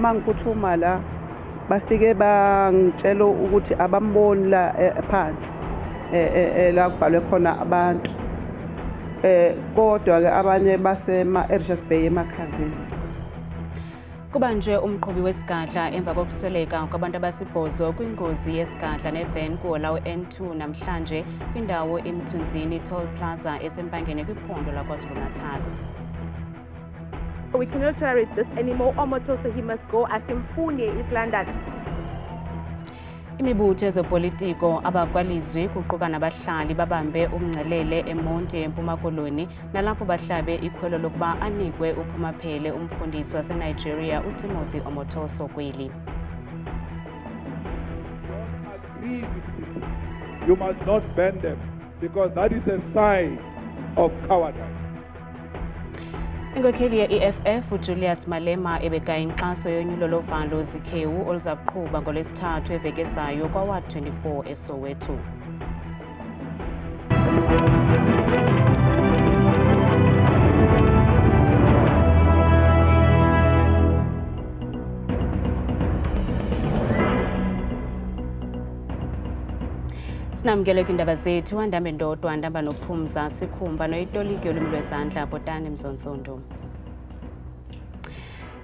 mangiphuthuma la bafike bangitshela ukuthi abamboni la phansi la kubhalwe khona abantu kodwa ke abanye basema-Richards Bay emakhazeni. Kubanjwe umqhubi wesigadla emva kokusweleka kwabantu abasibhozo kwingozi yesigadla nevan kuWolawe N2 namhlanje kwindawo eMthunzini Toll Plaza esempangeni kwiphondo laKwaZulu-Natal. We cannot tolerate this anymore. Omotoso, he must go. Asimfuni London. Imibutho yezopolitiko abakwalizwi kuquka nabahlali babambe umngcelele eMonti eMpuma Koloni nalapho bahlabe ikhwelo lokuba anikwe uphumaphele umfundisi waseNigeria uTimothy Omotoso kweli. You must not bend them because that is a sign of cowardice. Inkokheli ye-EFF uJulius Malema ebeka inkxaso yonyulo lovalo zikhewu oluzakuqhuba ngolwesithathu eveki ezayo kwaWard 24 eSoweto. Sinamukele kwindaba zethu andambe ndodwa andamba nophumza sikhumba noyitoliki yolwimi lwezandla Bhotani Mzontsondo.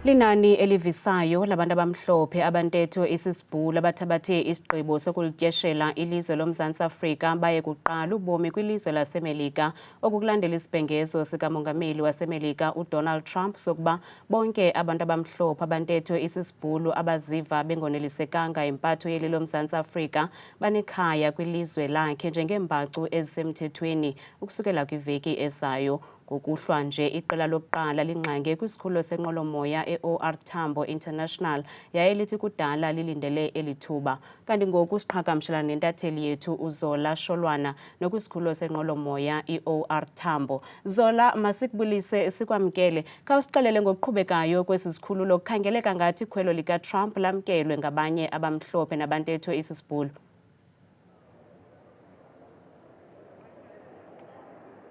Linani elivisayo labantu abamhlophe abantetho isisibhulu abathabathe isigqibo sokulityeshela ilizwe loMzantsi Afrika baye kuqala ubomi kwilizwe laseMelika okukulandela isibhengezo sikamongameli waseMelika uDonald Trump sokuba bonke abantu abamhlophe abantetho isisibhulu abaziva bengonelisekanga impatho yeli loMzantsi Afrika banekhaya kwilizwe lakhe njengeembacu ezisemthethweni ukusukela kwiveki ezayo. Ngokuhlwa nje iqela lokuqala lingxange kwisikhululo senqwelomoya e-OR Tambo International yaye lithi kudala lilindele elithuba. Kanti ngoku siqhagamshelana nentatheli yethu uZola Sholwana nokwisikhululo senqwelomoya i-OR Tambo. Zola, masikubulise sikwamkele. Khawusixelele ngokuqhubekayo kwesi sikhululo kukhangeleka ngathi ikhwelo likaTrump lamkelwe ngabanye abamhlophe nabantetho isisibhulu.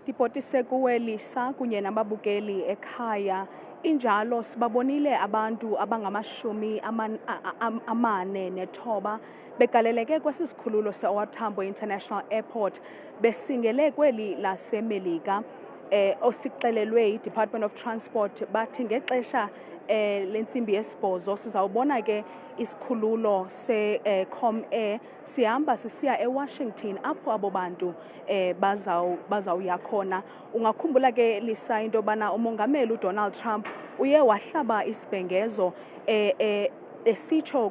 Dipotise kuwe Lisa kunye nababukeli ekhaya. Injalo sibabonile abantu abangamashumi amane nethoba begaleleke kwesi sikhululo se-OR Tambo International Airport besingele kweli laseMelika. Osixelelwe i-Department of Transport bathi ngexesha lentsimbi yesibhozo sizawubona ke isikhululo se-ComAir sihamba sisiya eWashington apho abo bantu bazawuya khona. Ungakhumbula ke Lisa into yobana umongameli uDonald Trump uye wahlaba isibhengezo esitsho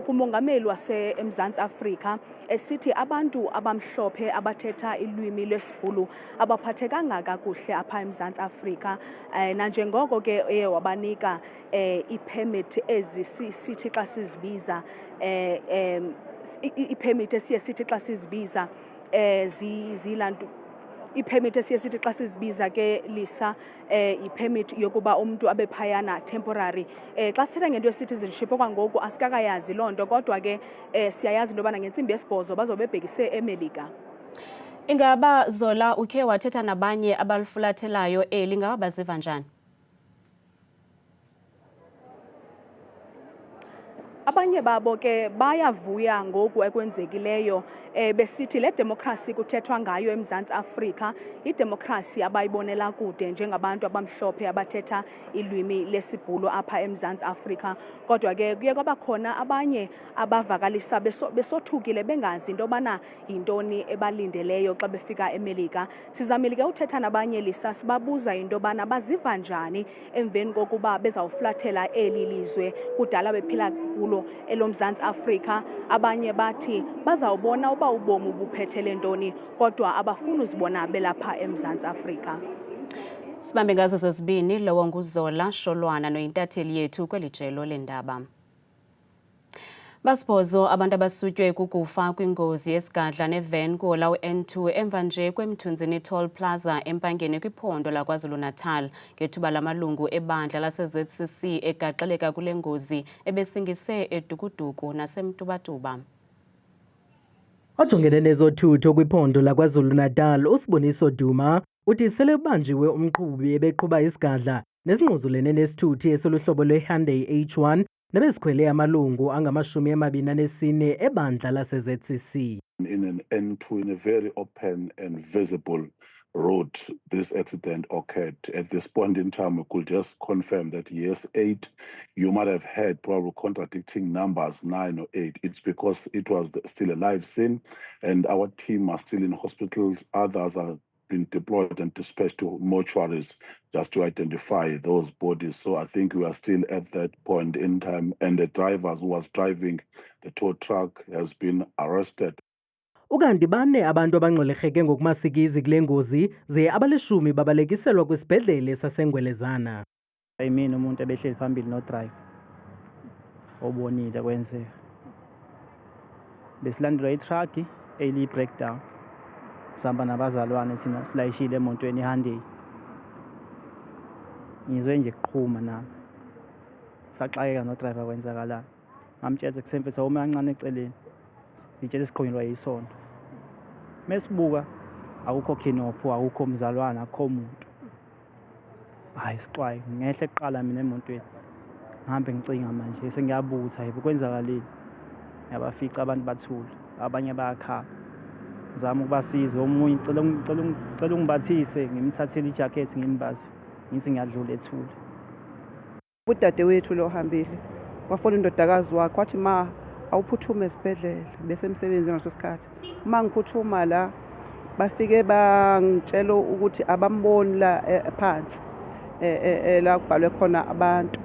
kumongameli waseMzantsi Afrika esithi abantu abamhlophe abathetha ilwimi lesibhulu abaphathekanga kakuhle apha eMzantsi Afrika nanjengoko ke eye wabanika i-permit sithi xa sizibiza i-permit esiye sithi xa sizibiza zilantu i-permit esiyesithi xa sizibiza ke Lisa i-permit yokuba umuntu abe phayana temporary. Xa sithetha ngento ye-citizenship okwangoku asikakayazi loo nto kodwa ke siyayazi into yobana ngentsimbi yesibhozo bazobe bebhekise eMelika. Ingaba Zola ukhe wathetha nabanye abalifulathelayo eli ngaba baziva njani? Abanye babo ke bayavuya ngoku ekwenzekileyo besithi le democracy kuthethwa ngayo eMzantsi Afrika idemocracy abayibonela kude njengabantu abamhlophe abathetha ilwimi lesibhulu apha eMzantsi Afrika. Kodwa ke kuye kwabakhona abanye abavakalisa besothukile bengazi into yobana yintoni ebalindeleyo xa befika eMelika. Sizamile ke uthetha nabanye Lisa sibabuza into yobana baziva njani emveni kokuba bezawuflathela eli lizwe kudala bephila kulo eloMzantsi Afrika. Abanye bathi bazawubona uba ubomi buphethele ntoni kodwa abafuni uzibona belapha eMzantsi Afrika. Sibambe ngazo zozibini lowo nguZola Sholwana noyintatheli yethu kweli jelo lendaba. Basibhozo abantu abasutywe kukufa kwingozi yesigadla nevan kuWolawe N2 emva nje kwemthunzini Toll Plaza empangeni kwiphondo laKwaZulu-Natal ngethuba lamalungu ebandla lase-ZCC egaxeleka kule ngozi ebesingise edukuduku nasemtubatuba. Ojongene nezothutho kwiphondo laKwaZulu-Natal uSiboniso Duma uthi sele ubanjiwe umqhubi ebeqhuba isigadla nesingquzulene nesithuthi esiluhlobo lweHyundai H1 nebesikhwele amalungu angama-24 ebandla lase-ZCC. In an N2 in a very open and visible road, this accident occurred. At this point in time, we could just confirm that yes, 8, you might have heard probably contradicting numbers, 9 or 8. It's because it was still a live scene and our team are still in hospitals. Others are been deployed and dispatched to mortuaries just to identify those bodies. So I think we are still at that point in time, and the driver who was driving the tow truck has been arrested. Ukanti bane abantu abangxolexheke ngokumasikizi kule ngozi ze abalishumi babalekiselwa kwisibhedlele saseNgwelezana. Mina umuntu ebehleli phambili no drive obonile kwenzeka. Besilandela i-truck eyi breakdown. Sihamba nabazalwane sina silayishile emontweni iHyundai. Ngizwe nje kuqhuma nami. Saxakeka no driver kwenzakalana. Ngamtshela kusemfisa uma kancane eceleni. Ngitshela isiqhonyelwa yisondo. Mesibuka akukho khinopho, akukho mzalwana, akukho umuntu. Hayi sixwaye ngehle eqala mina emontweni. Ngihambe ngicinga manje sengiyabutha yebo kwenzakaleni. Yabafica abantu bathula, abanye bayakhala. Zama ukubasiza omunye cela ungibathise ngimthathele ijacket ngimbazi ngithi ngiyadlula ethule. Udade wethu lo hambile kwafona indodakazi wakhe wathi ma awuphuthume esibhedlela bese emsebenzini ngasesikhathi. Uma ngiphuthuma la bafike bangitshela ukuthi abamboni la phansi la kubhalwe khona abantu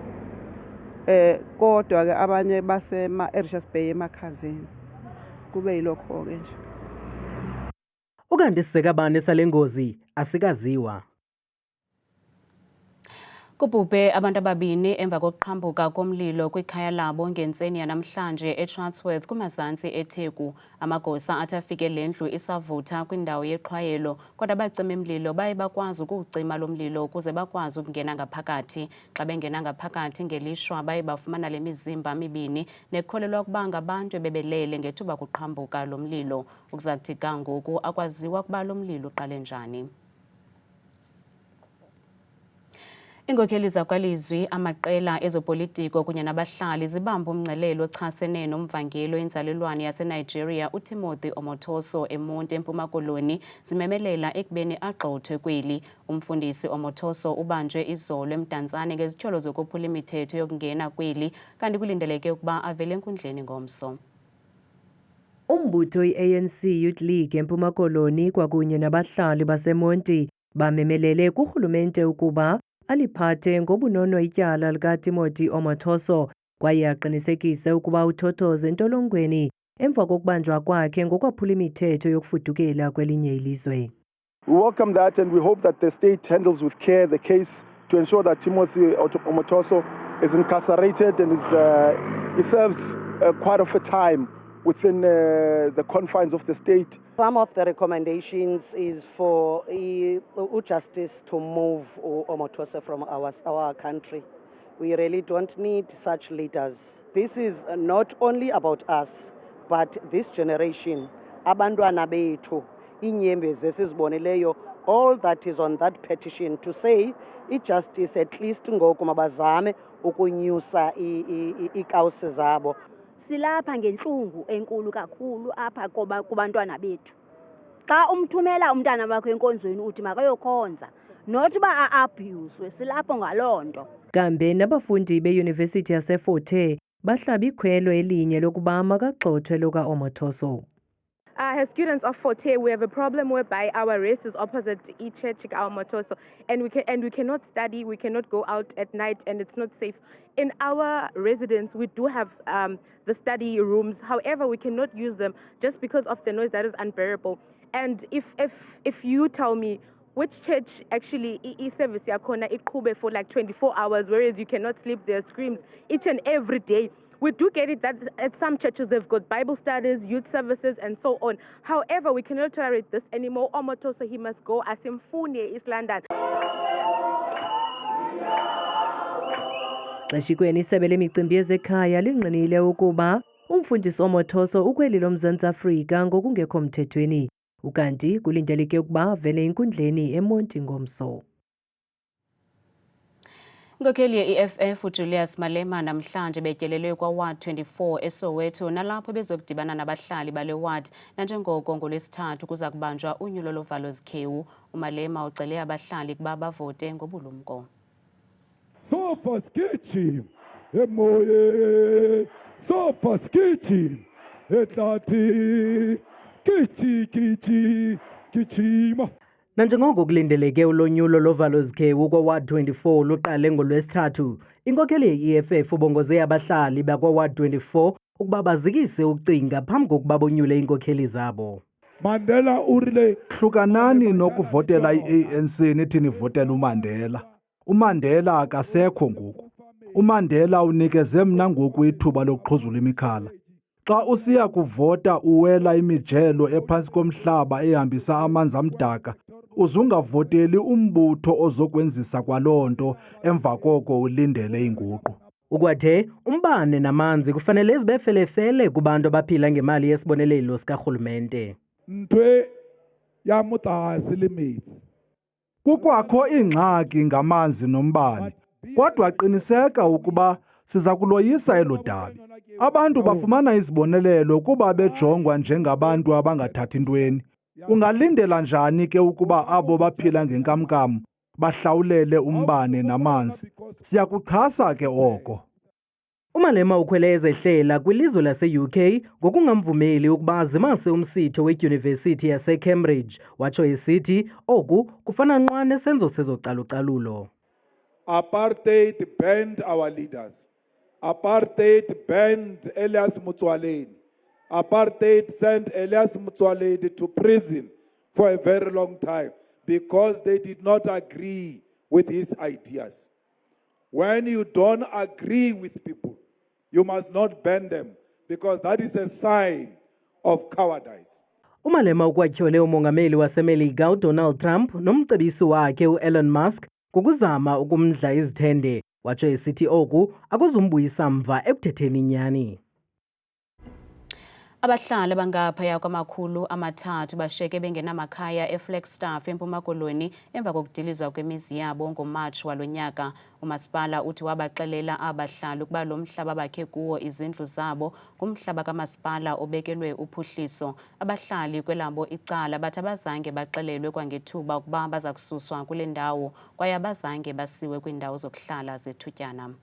kodwa ke abanye basema-Richards Bay emakhazeni kube yilokho ke nje. Ukanti sisekabani sale ngozi asikaziwa. Kubhubhe abantu ababini emva kokuqhambuka komlilo kwikhaya labo ngentseni yanamhlanje eChartsworth kumazantsi eTheku. Amagosa athi afike le ndlu isavutha kwindawo yeqhwayelo kodwa abacima imlilo baye bakwazi ukuwucima lo mlilo ukuze bakwazi ukungena ngaphakathi. Xa bengena ngaphakathi ngelishwa baye bafumana le mizimba mibini nekholelwa ukuba ngabantu ebebelele ngethuba kuqhambuka lo mlilo. Ukuza kuthi kangoku akwaziwa ukuba lo mlilo uqale njani. Inkokheli zakwalizwi, amaqela ezopolitiko kunye nabahlali zibamba umngcelelo ochasene nomvangelo enzalelwane yaseNigeria uTimothy Omotoso eMonti eMpuma Koloni zimemelela ekubeni agxothwe kweli. Umfundisi Omotoso ubanjwe izolo eMdantsane ngezityholo zokuphula imithetho yokungena kweli kanti kulindeleke ukuba avele enkundleni ngomso. Umbutho i-ANC Youth League eMpuma Koloni kwakunye nabahlali baseMonti bamemelele kurhulumente ukuba aliphathe ngobunono ityala likaTimothy Omotoso kwaye aqinisekise ukuba uthothoze entolongweni emva kokubanjwa kwakhe ngokwaphula imithetho yokufudukela kwelinye ilizwe. We welcome that and we hope that the state handles with care the case to ensure that Timothy Omotoso is incarcerated and he serves quite of a time within the confines of the state. Some of the recommendations is for justice to move Omotoso from our country. We really don't need such leaders. This is not only about us, but this generation, abantwana bethu, inyembezi esiziboneleyo, all that is on that petition to say justice at least ngoku mabazame ukunyusa ikawusi zabo. Silapha ngenhlungu enkulu kakhulu apha kubantwana bethu. Xa umthumela umntana wakho enkonzweni uthi makayokhonza, not ba abuse, silapho ngalonto. Kambe nabafundi beYunivesithi yaseFort Hare bahlaba ikhwelo elinye lokuba makagxothwe lo kaOmotoso. As students of Fort Hare, we have a problem whereby our race is opposite Church Omotoso, and we cannot study, we cannot go out at night, and it's not safe. In our residence, we do have the study rooms. However, we cannot use them just because of the noise that is unbearable. And if you tell me which church actually service yakona iqhube for like 24 hours, whereas you cannot sleep, there are screams each and every day. We do get it that at some churches they've got Bible studies, youth services, and so on. However, we cannot tolerate this anymore. Omotoso, he must go. Asimfune East London. Xeshikweni isebe lemicimbi yezekhaya linqinile ukuba umfundisi Omotoso ukweli loMzantsi Afrika ngokungekho mthethweni. Ukanti kulindeleke ukuba avele enkundleni eMonti ngomso. Inkokheli ye-EFF uJulius Malema namhlanje betyelelwe kwa-Ward 24 eSoweto nalapho bezokudibana nabahlali bale ward nanjengoko ngoLwesithathu kuza kubanjwa unyulo lovalo zikhewu. uMalema ucele abahlali kuba bavote ngobulumko. Sofa skitchi emoye sofa skitchi ehlathi kichi kichima. Nanjengoko kulindeleke ulonyulo lovalo zikhewu kwa-Ward 24 luqale ngoLwesithathu, inkokheli ye-EFF ubongoze abahlali bakwa-Ward 24 ukuba bazikise ukucinga phambi kokuba bonyule iinkokheli zabo. Mandela urile hlukanani nokuvotela i-ANC nithi nivotela uMandela. uMandela akasekho ngoku. uMandela unikeze mna ngoku ithuba lokuxhuzula imikhala. Xa usiya kuvota uwela imijelo ephantsi komhlaba ehambisa amanzi amdaka, uzungavoteli umbutho ozokwenzisa kwaloo nto emva koko ulindele inguqu. Ukwathe umbane namanzi kufanele zibefelefele kubantu abaphila ngemali yesibonelelo sikarhulumente. ntwe ya mutasi limits. Kukwakho ingxaki ngamanzi nombane, kodwa qiniseka ukuba siza kuloyisa elo dabi. Abantu bafumana izibonelelo kuba bejongwa njengabantu abangathathi ntweni. Ungalindela njani ke ukuba abo baphila ngenkamnkam bahlawulele umbane namanzi? Siyakuchasa ke oko. uMalema ukhwele ezehlela kwilizwe lase-UK ngokungamvumeli ukuba zimase umsitho wedyunivesithi yaseCambridge, watsho esithi oku kufana nqwa nesenzo sezocalucalulo. Apartheid banned our leaders. Apartheid banned Elias Motsoaledi. Apartheid sent Elias Motsoaledi to prison for a very long time because they did not agree with his ideas. When you don't agree with people, you must not ban them because that is a sign of cowardice. uMalema ukwatyhole umongameli waseMelika uDonald Trump nomcebisi wakhe uElon Musk ngokuzama ukumdla izithende, watsho esithi oku akuzumbuyisa mva ekuthetheni inyani. Abahlali abangaphaya kwama300 bashiyeke bengenamakhaya eFlagstaff eMpuma Koloni emva kokudilizwa kwemizi yabo ngoMatshi walo nyaka. uMasipala uthi wabaxelela abahlali ukuba lo mhlaba bakhe kuwo izindlu zabo ngumhlaba kamasipala obekelwe uphuhliso. Abahlali kwelabo icala bathi abazange baxelelwe kwangethuba ukuba baza kususwa kule ndawo kwaye abazange basiwe kwiindawo zokuhlala zethutyana.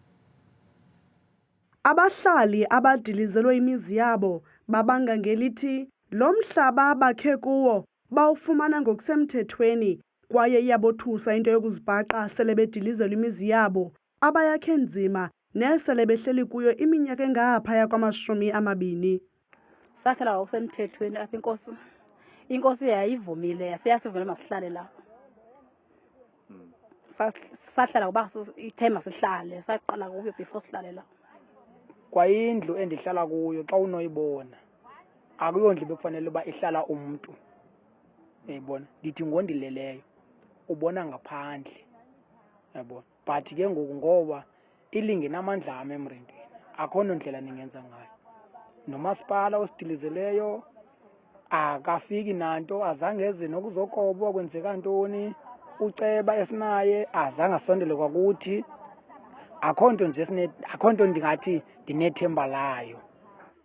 Abahlali abadilizelwe imizi yabo babanga ngelithi lo mhlaba bakhe kuwo bawufumana ngokusemthethweni kwaye iyabothusa into yokuzibhaqa sele bedilizelwe imizi yabo abayakhe nzima nesele behleli kuyo iminyaka engaphaya kwama20. Sahlala ngokusemthethweni apha inkosi yayivumile yasiyasivumela masihlale la. Sahlala kuba ithema sihlale saqala kuyo before sihlale la. Kwayindlu endihlala kuyo xa unoyibona akuyondlu bekufanele uba ihlala umuntu. Uyayibona ndithi ngondileleyo ubona ngaphandle. Uyayibona but ke ngoku ngoba ilingena amandla ami emrendweni akhono ndlela ningenza ngayo. Nomasipala osidilizeleyo akafiki nanto azange eze nokuzokobo kwenzeka ntoni uceba esinaye azange asondele kwakuthi. Akhonto nje akhonto ndingathi ndinethemba layo.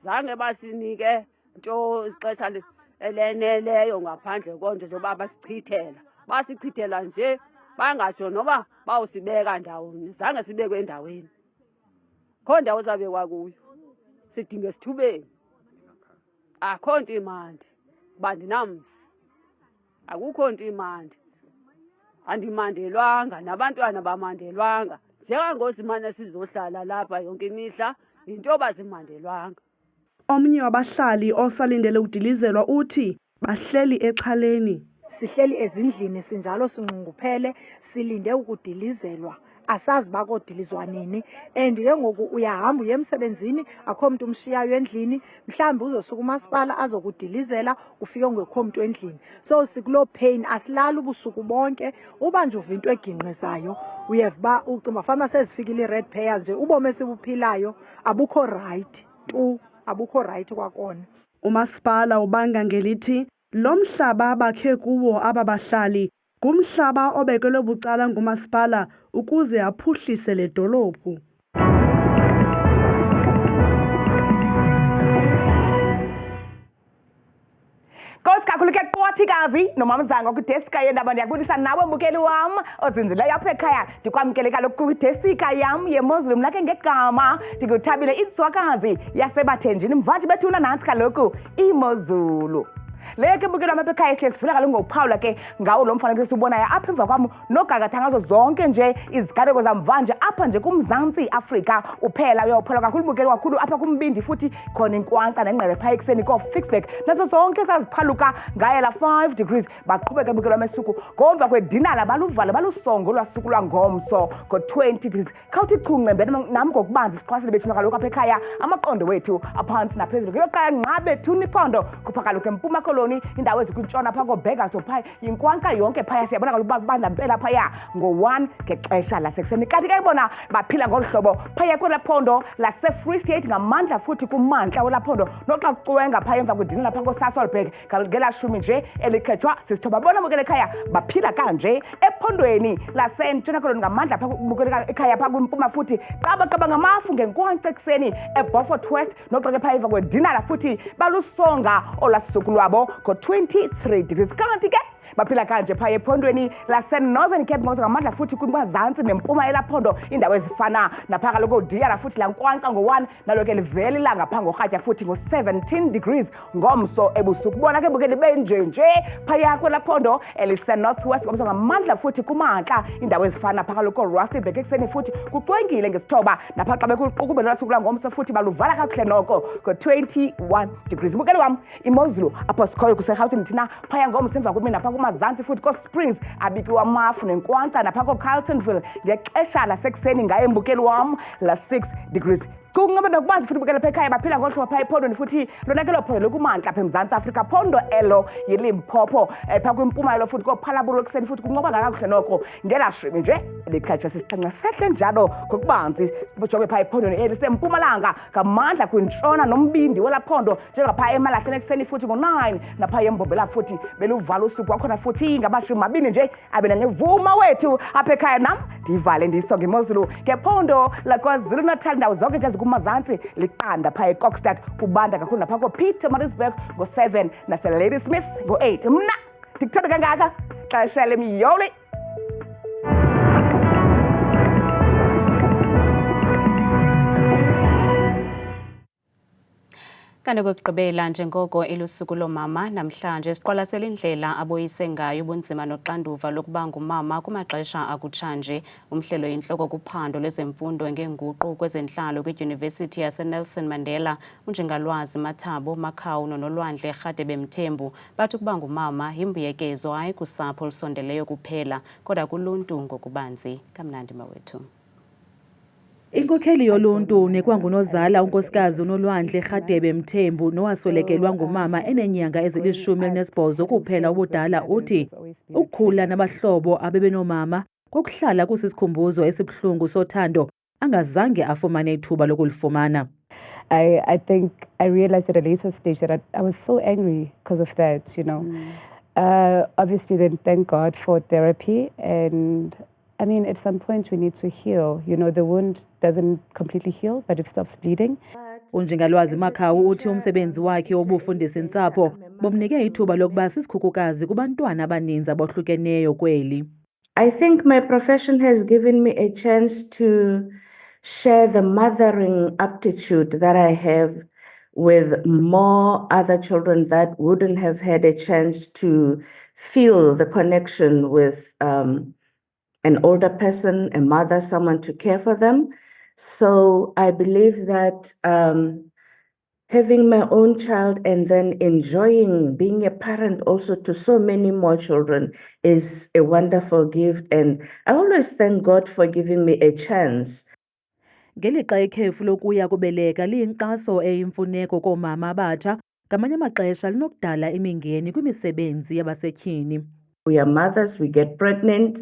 Zange basinike nto ixesha eleneleyo ngaphandle konto zoba basichithela. Basichithela nje bangatsho noba bawusibeka ndawoni. Zange sibekwe endaweni. Kho ndawo zabekwa kuyo. Sidinge sithubeni. Akhonto imandi. Bandinamsi. Akukho nto imandi. Andimandelwanga nabantwana bamandelwanga. Njengangosimane sizohlala lapha yonke imihla into bazimandelwanga. Omnye wabahlali osalindele ukudilizelwa uthi bahleli exhaleni. Sihleli ezindlini sinjalo sinqunguphele silinde ukudilizelwa. Asazi bakodilizwa nini and ke ngoku uyahamba uye emsebenzini akho muntu umshiyayo endlini mhlawumbe uzosuka umasipala azokudilizela ufike ngekho muntu endlini. So sikulo pain asilala ubusuku bonke uba nje uva into eginqisayo uyeva ba ucima fama sezifikile ired payers nje ubome sibuphilayo abukho right tu abukho right kwakona. Umasipala ubanga ngelithi lo mhlaba bakhe kuwo aba bahlali kumhlaba obekelwe bucala ngumasipala ukuze aphuhlise le dolophu. Kakhulu ke Qwathikazi nomamzango kwideska yendaba ndiyabulisa nawe mbukeli wam ozinzileyo apha ekhaya ndikwamkele kaloku kwidesika yam yeMozulu mna ke ngegama ndikuthabile inzwakazi yasebathenjini mvanje bethuna nantsi kaloku iMozulu. Leyo ke mbukeli wam apha ekhaya siye sivula kaloku ngokuphawula ke ngawo lo mfanekiso ubonayo apha emva kwam nogagathangazo zonke nje iziganeko zamvanje apha nje kuMzantsi Afrika uphela uyawuphela kakhulu mbukeli kakhulu apha kumbindi futhi khona inkwankca nengqele phaya ekuseni ko-Fixburg nazo zonke saziphaluka ngaye la 5 degrees baqhubeka mbukeli wam esuku ngomva kwedinala baluvala balusongo lwasuku lwangomso ngo-20 degrees khawuthi chungcembe nam ngokubanzi siqwasile bethuna kaloku apha ekhaya amaqondo wethu aphantsi naphezulu ngelo qala nqa bethuna iphondo kupha kaloku empuma koloni indawo ezikwintshona phaa koBhega so phaya yinkwankca yonke phaya siyabona kaloku babanda mpela phaya ngo-1 ngexesha lasekuseni kanti ke bona baphila ngolu hlobo phaya kwelaa phondo lase-Free State ngamandla futhi kumantla welaa phondo noxa kucwenga phaya emva kwedinala phaa koSasolburg ngelaa shumi nje elikhethwa sisithoba bona bukele ekhaya baphila kanje ephondweni lasentshona koloni ngamandla phaa bukele ekhaya phaa kwimpuma futhi qabaqaba ngamafu ngenkwankca ekuseni eBeaufort West noxa ke phaya emva kwedinala futhi balusonga olwasuku lwabo ngo-23 degrees kanti ke baphila kanje phaya ephondweni lase-Northern Cape ngamandla futhi kwimazantsi nempuma elaphondo indawo ezifana napha kaloku udiyala futhi laa nkwankca ngo-1 nalo ke livele ilanga phaa ngorhatya futhi ngo-17 degrees ngomso ebusuku bona ke bukele benjenje phaya kwelaa phondo elise-North West ngomso ngamandla futhi kumantla indawo ezifana phaa kaloku Rustenburg ekuseni futhi kucwengile ngesithoba napha xa bekuqukubela lwasuku langomso futhi baluvala kakuhle noko ngo-21 degrees bukele wam iMozulu apho sikhoyo kuserhawutini thina phaya ngomso emva kwemi napha kumazantsi futhi ko-Springs abikiwa amafu nenkwankca napha ko-Carltonville ngexesha lasekuseni ngaye mbukeli wam la-6 degrees kungabe nokubazi futhi bukele phekhaya baphila ngolu hlobo phaya ephondweni futhi lona ke lophondo lokumantla apha eMzantsi Afrika phondo elo yiLimpopo phaa kwimpuma elo futhi kophalabula ekuseni futhi kunqoba kakuhle noko ngelaa shimi nje likhatsha sisixhenxe sehle njalo ngokubanzi bujonge phaya ephondweni elisempumalanga ngamandla kwintshona nombindi welaa phondo njengaphaa eMalahleni ekuseni futhi ngo-9 naphaya embombela futhi beluvala usuku wakhona futhi ngamashumi mabini nje abe nangevuma wethu apha ekhaya nam ndiyivale ndiyisonge iMozulu ngephondo laKwaZulu-Natal ndawo zonke nje kumazantsi liqanda phaya eKokstad kubanda kakhulu napha koPietermaritzburg ngo-7 naseLadysmith ngo-8 mna ndikuthanda kangaka xesha lemiyoli. Kanti kokugqibela njengoko ilusuku lomama namhlanje siqwalasela indlela aboyise ngayo ubunzima noxanduva lokuba ngumama kumaxesha akutshanje. Umhlelo yintloko kuphando lwezemfundo ngenguqu kwezentlalo kwidyunivesithi yaseNelson Mandela. uNjingalwazi Mathabo Makhawu noNolwandle Rhadebe Mthembu bathi ukuba ngumama yimbuyekezo hayi kusapho olusondeleyo kuphela kodwa kuluntu ngokubanzi. Kamnandi mawethu. Inkokheli yoluntu nekwangunozala unkosikazi uNolwandle Rhadebe Mthembu nowaswelekelwa ngumama enenyanga ezili-18 kuphela ubudala uthi ukukhula nabahlobo abebenomama kokuhlala kusisikhumbuzo esibuhlungu sothando angazange afumane ithuba lokulifumana. I think I realized at a later stage that I was so angry because of that, you know. Obviously then thank God for therapy, and I mean, at some point we need to heal. You know, the wound doesn't completely heal, but it stops bleeding. uNjingalwazi Makhawu uthi umsebenzi wakhe wobufundisi ntsapho bomnike ithuba lokuba sisikhukhukazi kubantwana abaninzi abohlukeneyo kweli. I think my profession has given me a chance to share the mothering aptitude that I have with more other children that wouldn't have had a chance to feel the connection with an older person, a mother, someone to care for them. So I believe that having my own child and then enjoying being a parent also to so many more children is a wonderful gift. And I always thank God for giving me a chance. Ngelixa ikhefu lokuya kubeleka liyinkxaso eyimfuneko koomama abatsha, ngamanye amaxesha linokudala imingeni kwimisebenzi yabasetyhini. We are mothers, we get pregnant,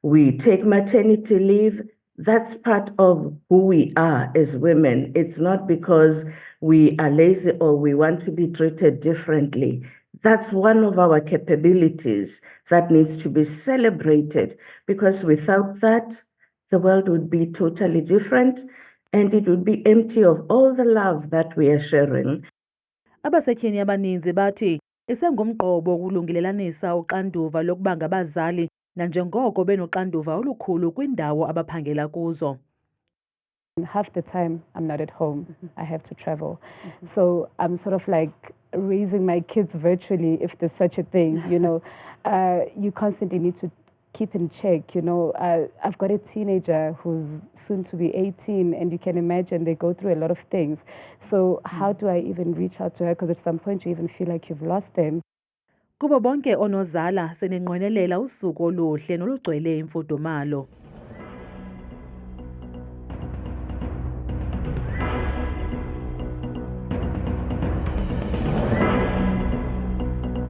we take maternity leave. That's part of who we are as women. It's not because we are lazy or we want to be treated differently. That's one of our capabilities that needs to be celebrated, because without that, the world would be totally different and it would be empty of all the love that we are sharing. Abasetyhini abaninzi bathi isengumqobo ukulungelelanisa uxanduva lokuba ngabazali nanjengoko benoxanduva olukhulu kwindawo abaphangela kuzo. Half the time I'm not at home. I have to travel. So I'm sort of like raising my kids virtually, if there's such a thing, you know. You constantly need to keep in check, you know. I've got a teenager who's soon to be 18, and you can imagine they go through a lot of things. So how do I even reach out to her? Because at some point you even feel like you've lost them. Kubo bonke onozala senenqwenelela usuku oluhle nolugcwele imfudumalo.